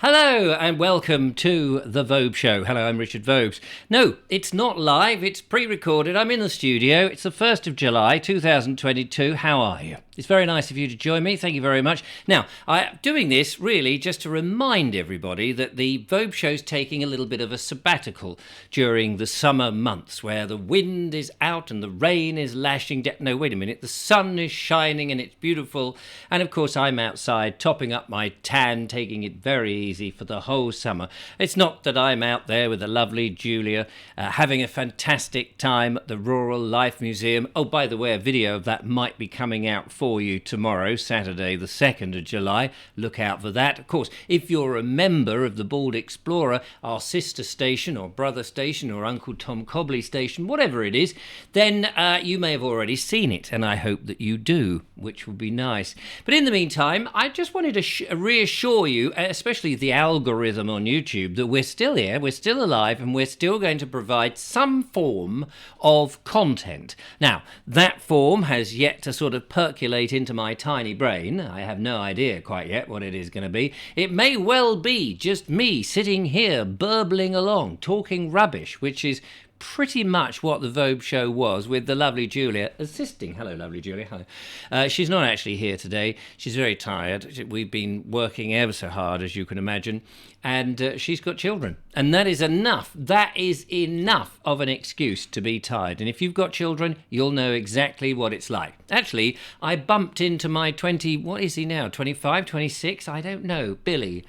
Hello and welcome to the Vobes Show. Hello, I'm Richard Vobes. No, it's not live, it's pre-recorded. I'm in the studio. It's the 1st of July 2022. How are you? It's very nice of you to join me. Thank you very much. Now, I'm doing this really just to remind everybody that the Vobes Show's taking a little bit of a sabbatical during the summer months where the wind is out and the rain is lashing down. No, wait a minute. The sun is shining and it's beautiful. And of course, I'm outside topping up my tan, taking it very easy for the whole summer. It's not that I'm out there with the lovely Julia having a fantastic time at the Rural Life Museum. Oh, by the way, a video of that might be coming out for you tomorrow, Saturday the 2nd of July. Look out for that. Of course, if you're a member of the Bald Explorer, our sister station or brother station or Uncle Tom Cobley station, whatever it is, then you may have already seen it, and I hope that you do, which will be nice. But in the meantime, I just wanted to reassure you, especially the algorithm on YouTube, that we're still here, we're still alive, and we're still going to provide some form of content. Now, that form has yet to sort of percolate into my tiny brain. I have no idea quite yet what it is going to be. It may well be just me sitting here burbling along, talking rubbish, which is pretty much what the Vobes Show was, with the lovely Julia assisting. Hello, lovely Julia. Hello. She's not actually here today. She's very tired. We've been working ever so hard, as you can imagine, and she's got children. And that is enough. That is enough of an excuse to be tired. And if you've got children, you'll know exactly what it's like. Actually, I bumped into my 25, 26? I don't know. Billy.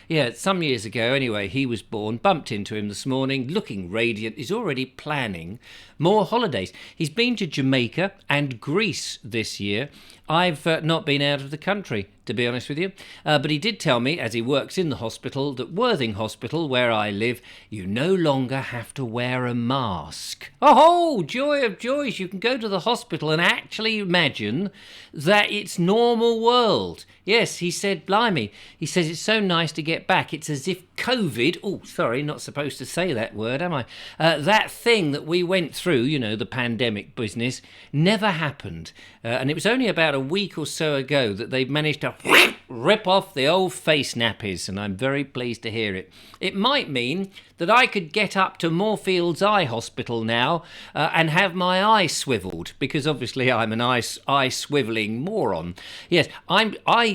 Yeah, some years ago. Anyway, he was born. Bumped into him this morning, looking radiant. He's already planning more holidays. He's been to Jamaica and Greece this year. I've not been out of the country, to be honest with you. But he did tell me, as he works in the hospital, that Worthing Hospital, where I live, you no longer have to wear a mask. Oh, joy of joys. You can go to the hospital and actually imagine that it's normal world. Yes, he said, blimey. He says it's so nice to get back. It's as if COVID, oh, sorry, not supposed to say that word, am I? That thing that we went through, you know, the pandemic business, never happened. And it was only about a week or so ago that they've managed to rip off the old face nappies, and I'm very pleased to hear it. It might mean that I could get up to Moorfields Eye Hospital now and have my eye swiveled, because obviously I'm an eye swiveling moron. Yes,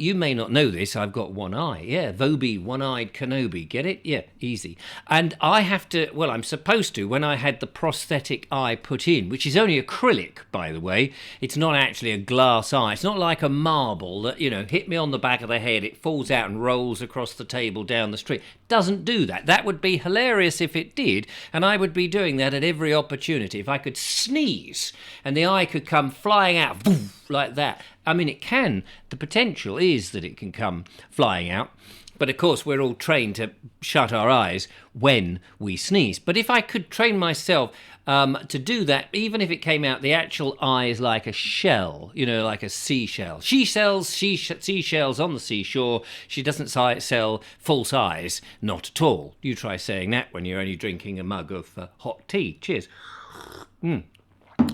you may not know this, I've got one eye. Yeah, Vobie, one-eyed Kenobi, get it? Yeah, easy. And I have to, well, I'm supposed to, when I had the prosthetic eye put in, which is only acrylic, by the way. It's not actually a glass eye. It's not like a marble that, you know, hit me on the back of the head, it falls out and rolls across the table down the street. Doesn't do that. That would be hilarious if it did, and I would be doing that at every opportunity. If I could sneeze and the eye could come flying out like that. I mean, it can. The potential is that it can come flying out. But of course, we're all trained to shut our eyes when we sneeze. But if I could train myself to do that, even if it came out, the actual eye is like a shell, you know, like a seashell. She sells seashells on the seashore. She doesn't sell false eyes, not at all. You try saying that when you're only drinking a mug of hot tea. Cheers.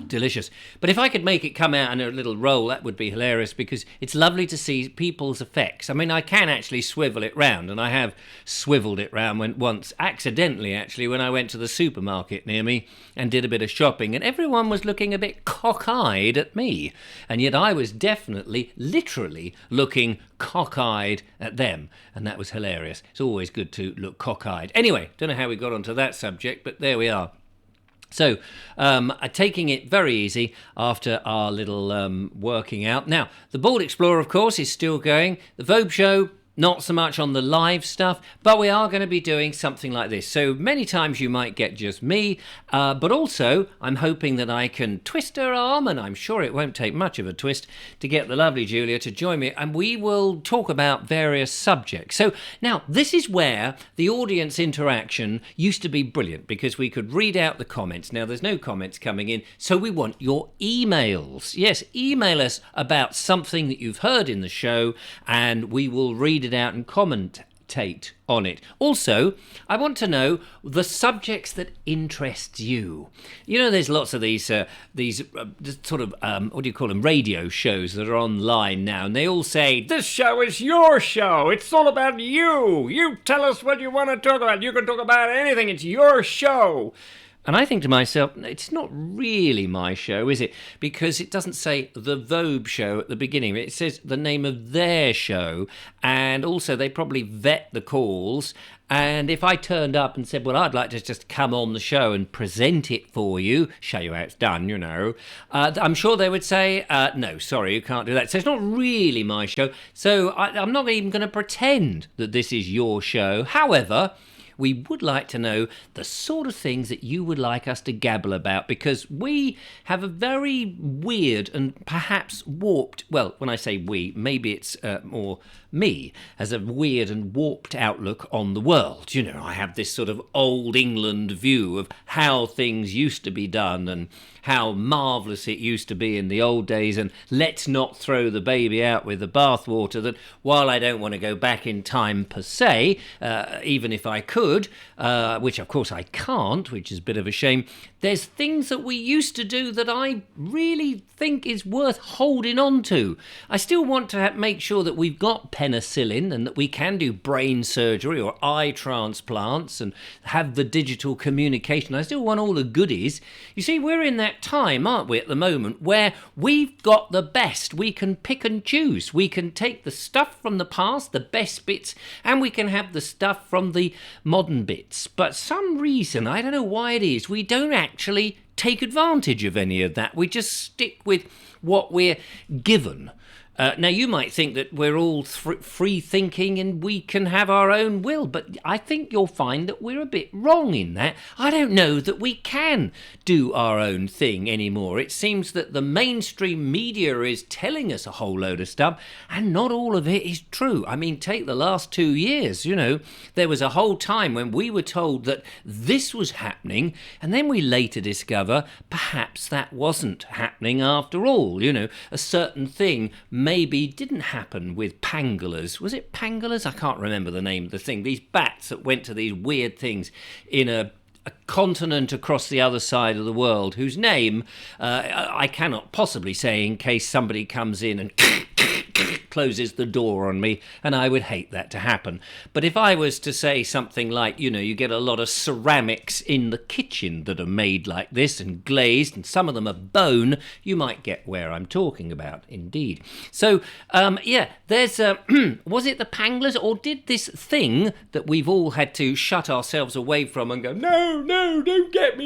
Delicious. But if I could make it come out in a little roll, that would be hilarious, because it's lovely to see people's effects. I mean, I can actually swivel it round, and I have swiveled it round once, accidentally actually, when I went to the supermarket near me and did a bit of shopping, and everyone was looking a bit cock-eyed at me, and yet I was definitely, literally looking cock-eyed at them, and that was hilarious. It's always good to look cock-eyed. Anyway, don't know how we got onto that subject, but there we are. So, taking it very easy after our little working out. Now, the Bald Explorer, of course, is still going. The Vobes Show, not so much on the live stuff, but we are going to be doing something like this. So many times you might get just me, but also I'm hoping that I can twist her arm, and I'm sure it won't take much of a twist, to get the lovely Julia to join me, and we will talk about various subjects. So now, this is where the audience interaction used to be brilliant, because we could read out the comments. Now, there's no comments coming in, so we want your emails. Yes, email us about something that you've heard in the show, and we will read it out and comment Tate on it. Also, I want to know the subjects that interest you. You know, there's lots of these sort of what do you call them, radio shows that are online now, and they all say, "This show is your show. It's all about you. You tell us what you want to talk about. You can talk about anything. It's your show." And I think to myself, it's not really my show, is it? Because it doesn't say the Vobes Show at the beginning. It says the name of their show. And also they probably vet the calls. And if I turned up and said, well, I'd like to just come on the show and present it for you, show you how it's done, you know, I'm sure they would say, no, sorry, you can't do that. So it's not really my show. So I'm not even going to pretend that this is your show. However, we would like to know the sort of things that you would like us to gabble about, because we have a very weird and perhaps warped, well, when I say we, maybe it's more me, has a weird and warped outlook on the world. You know, I have this sort of old England view of how things used to be done and how marvellous it used to be in the old days, and let's not throw the baby out with the bathwater. That while I don't want to go back in time per se, even if I could, which of course I can't, which is a bit of a shame, there's things that we used to do that I really think is worth holding on to. I still want to make sure that we've got penicillin and that we can do brain surgery or eye transplants and have the digital communication. I still want all the goodies. You see, we're in that time, aren't we, at the moment, where we've got the best. We can pick and choose. We can take the stuff from the past, the best bits, and we can have the stuff from the modern bits. But some reason, I don't know why it is, we don't actually take advantage of any of that. We just stick with what we're given. Now, you might think that we're all free-thinking and we can have our own will, but I think you'll find that we're a bit wrong in that. I don't know that we can do our own thing anymore. It seems that the mainstream media is telling us a whole load of stuff, and not all of it is true. I mean, take the last 2 years, you know. There was a whole time when we were told that this was happening, and then we later discover perhaps that wasn't happening after all, you know. A certain thing maybe didn't happen with pangolins. Was it pangolins? I can't remember the name of the thing. These bats that went to these weird things in a continent across the other side of the world, whose name I cannot possibly say in case somebody comes in and closes the door on me, and I would hate that to happen. But if I was to say something like, you know, you get a lot of ceramics in the kitchen that are made like this and glazed, and some of them are bone, you might get where I'm talking about, indeed. So, yeah, there's, was it the pangolins, or did this thing that we've all had to shut ourselves away from and go, no, don't get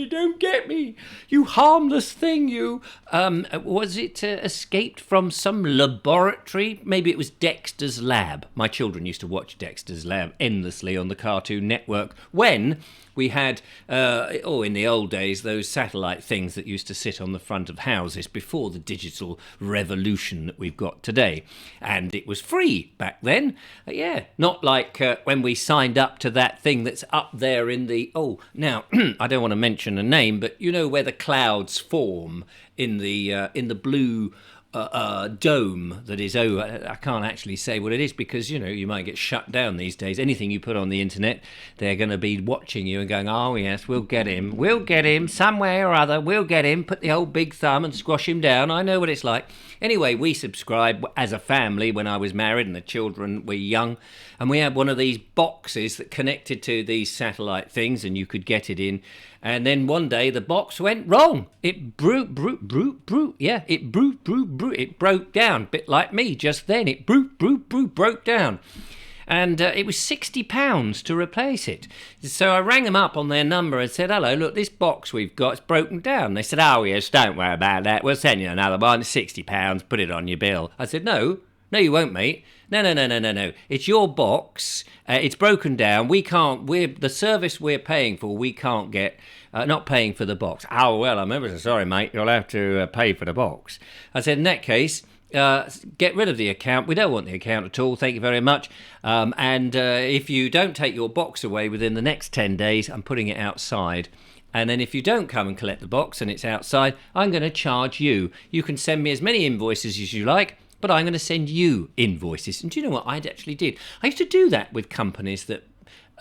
me, you harmless thing, you, was it escaped from some laboratory? Maybe it was Dexter's Lab. My children used to watch Dexter's Lab endlessly on the Cartoon Network when we had, in the old days, those satellite things that used to sit on the front of houses before the digital revolution that we've got today. And it was free back then. Yeah, not like when we signed up to that thing that's up there in the... Oh, now, I don't want to mention a name, but you know where the clouds form in the blue... dome that is, I can't actually say what it is because, you know, you might get shut down these days. Anything you put on the internet, they're going to be watching you and going, oh yes, we'll get him some way or other, we'll get him, put the old big thumb and squash him down. I know what it's like. Anyway, we subscribed as a family when I was married and the children were young, and we had one of these boxes that connected to these satellite things and you could get it in. And then one day the box went wrong. It broke down, bit like me just then. It broke down. And it was £60 to replace it. So I rang them up on their number and said, hello, look, this box we've got is broken down. They said, oh, yes, don't worry about that. We'll send you another one. It's £60. Put it on your bill. I said, no, you won't, mate. No. It's your box. It's broken down. The service we're paying for, we can't get... not paying for the box. Oh, well, I'm ever so sorry, mate. You'll have to pay for the box. I said, in that case... get rid of the account. We don't want the account at all. Thank you very much. And if you don't take your box away within the next 10 days, I'm putting it outside. And then if you don't come and collect the box and it's outside, I'm going to charge you. You can send me as many invoices as you like. but I'm going to send you invoices. And do you know what I actually did? I used to do that with companies that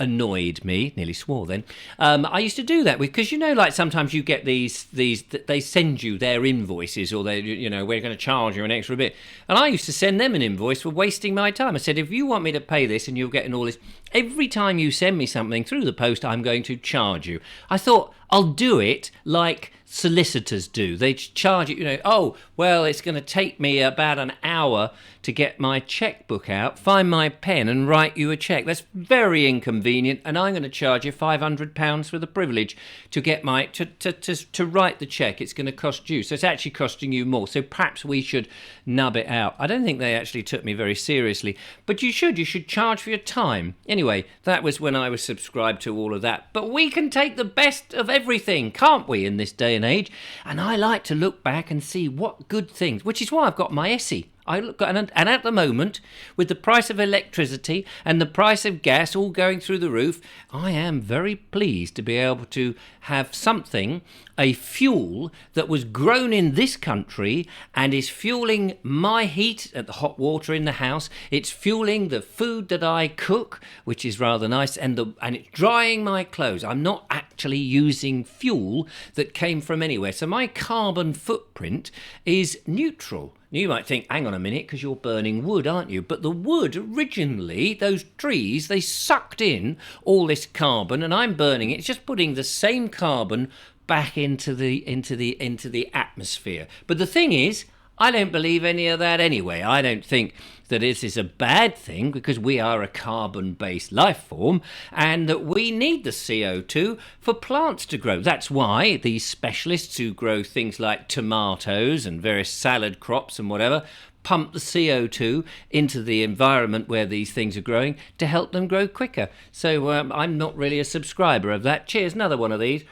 annoyed me, nearly swore then. I used to do that because, like sometimes you get these, they send you their invoices, or they, we're going to charge you an extra bit. And I used to send them an invoice for wasting my time. I said, if you want me to pay this and you're getting all this, every time you send me something through the post, I'm going to charge you. I thought, I'll do it like solicitors do. They charge it, oh, well, it's going to take me about an hour to get my checkbook out, find my pen and write you a check. That's very inconvenient, and I'm going to charge you £500 for the privilege to get to write the check. It's going to cost you, so it's actually costing you more. So perhaps we should nub it out. I don't think they actually took me very seriously, but you should charge for your time. Anyway, that was when I was subscribed to all of that. But we can take the best of everything, can't we, in this day and age? And I like to look back and see what good things, which is why I've got my essay. And at the moment, with the price of electricity and the price of gas all going through the roof, I am very pleased to be able to have something, a fuel that was grown in this country and is fueling my heat at the hot water in the house. It's fueling the food that I cook, which is rather nice, and it's drying my clothes. I'm not actually using fuel that came from anywhere. So my carbon footprint is neutral. You might think, hang on a minute, because you're burning wood, aren't you? But the wood originally, those trees, they sucked in all this carbon, and I'm burning it. It's just putting the same carbon back into the atmosphere. But the thing is, I don't believe any of that anyway. I don't think that this is a bad thing, because we are a carbon-based life form and that we need the CO2 for plants to grow. That's why these specialists who grow things like tomatoes and various salad crops and whatever pump the CO2 into the environment where these things are growing to help them grow quicker. So I'm not really a subscriber of that. Cheers, another one of these.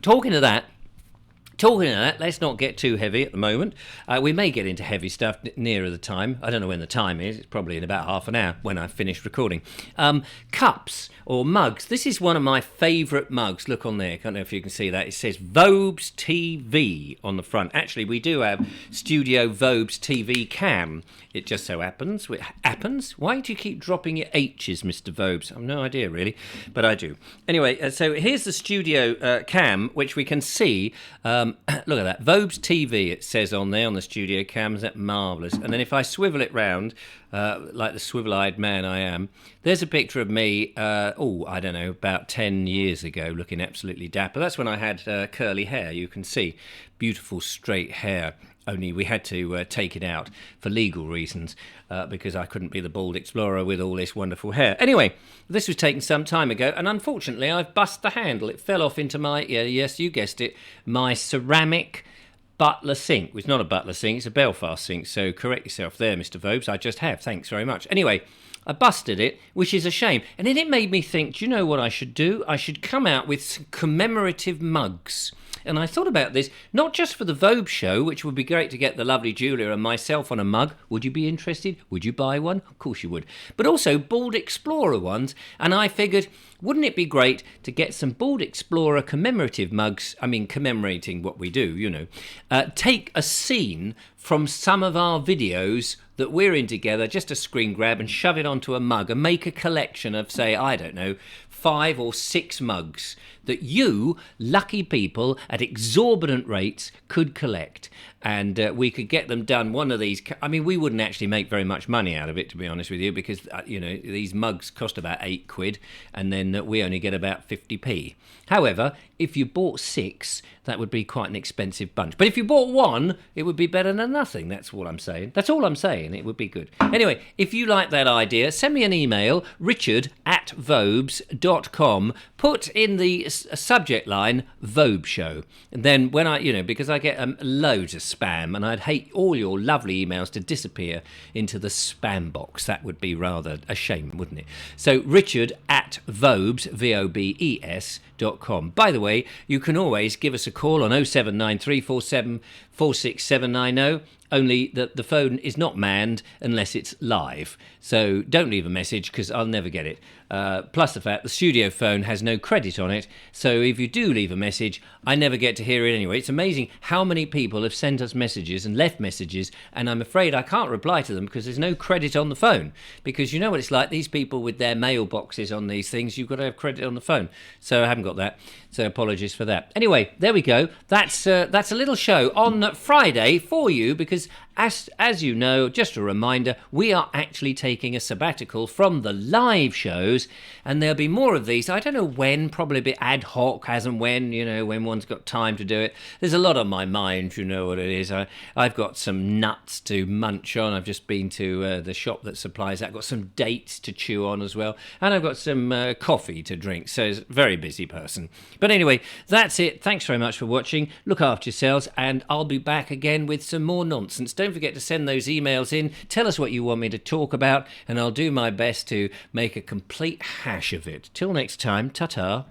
Talking of that, let's not get too heavy at the moment. We may get into heavy stuff nearer the time. I don't know when the time is. It's probably in about half an hour when I've finished recording. Cups or mugs. This is one of my favourite mugs. Look on there. I don't know if you can see that. It says Vobes TV on the front. Actually, we do have Studio Vobes TV Cam. It just so happens. Why do you keep dropping your H's, Mr. Vobes? I've no idea, really, but I do. Anyway, so here's the Studio Cam, which we can see. Look at that. Vobes TV, it says on there on the Studio Cam. Is that marvellous? And then if I swivel it round, like the swivel-eyed man I am, there's a picture of me, I don't know, about 10 years ago, looking absolutely dapper. That's when I had curly hair, you can see. Beautiful straight hair. Only we had to take it out for legal reasons because I couldn't be the bald explorer with all this wonderful hair. Anyway, this was taken some time ago, and unfortunately I've bust the handle. It fell off into my, yes, you guessed it, my ceramic butler sink. It's not a butler sink, it's a Belfast sink, so correct yourself there, Mr. Vobes. I just have, thanks very much. Anyway, I busted it, which is a shame. And then it made me think, do you know what I should do? I should come out with some commemorative mugs. And I thought about this, not just for the Vobes Show, which would be great to get the lovely Julia and myself on a mug. Would you be interested? Would you buy one? Of course you would. But also Bald Explorer ones. And I figured, wouldn't it be great to get some Bald Explorer commemorative mugs? I mean, commemorating what we do, you know. Take a scene from some of our videos that we're in together, just a screen grab, and shove it onto a mug and make a collection of, say, I don't know, 5 or 6 mugs that you, lucky people, at exorbitant rates could collect. And we could get them done. One of these, I mean, we wouldn't actually make very much money out of it, to be honest with you, because, these mugs cost about £8, and then we only get about 50p. However, if you bought 6, that would be quite an expensive bunch. But if you bought 1, it would be better than nothing. That's all I'm saying. That's all I'm saying. It would be good. Anyway, if you like that idea, send me an email, richard@vobes.com. Put in the subject line, Vobes Show. And then when because I get loads of spam, and I'd hate all your lovely emails to disappear into the spam box. That would be rather a shame, wouldn't it? So richard@vobes, VOBES.com. By the way, you can always give us a call on 079 347 46790. only that the phone is not manned unless it's live. So don't leave a message because I'll never get it. Plus the fact the studio phone has no credit on it, so if you do leave a message, I never get to hear it anyway. It's amazing how many people have sent us messages and left messages, and I'm afraid I can't reply to them because there's no credit on the phone. Because you know what it's like, these people with their mailboxes on these things, you've got to have credit on the phone. So I haven't got that, so apologies for that. Anyway, there we go. That's a little show on Friday for you because, as you know, just a reminder, we are actually taking a sabbatical from the live shows, and there'll be more of these. I don't know when, probably a bit ad hoc, as and when, when one's got time to do it. There's a lot on my mind, you know what it is. I've got some nuts to munch on. I've just been to the shop that supplies that. I've got some dates to chew on as well, and I've got some coffee to drink, so it's a very busy person. But anyway, that's it. Thanks very much for watching. Look after yourselves, and I'll be back again with some more nonsense. Don't forget to send those emails in. Tell us what you want me to talk about, and I'll do my best to make a complete hash of it. Till next time, ta-ta.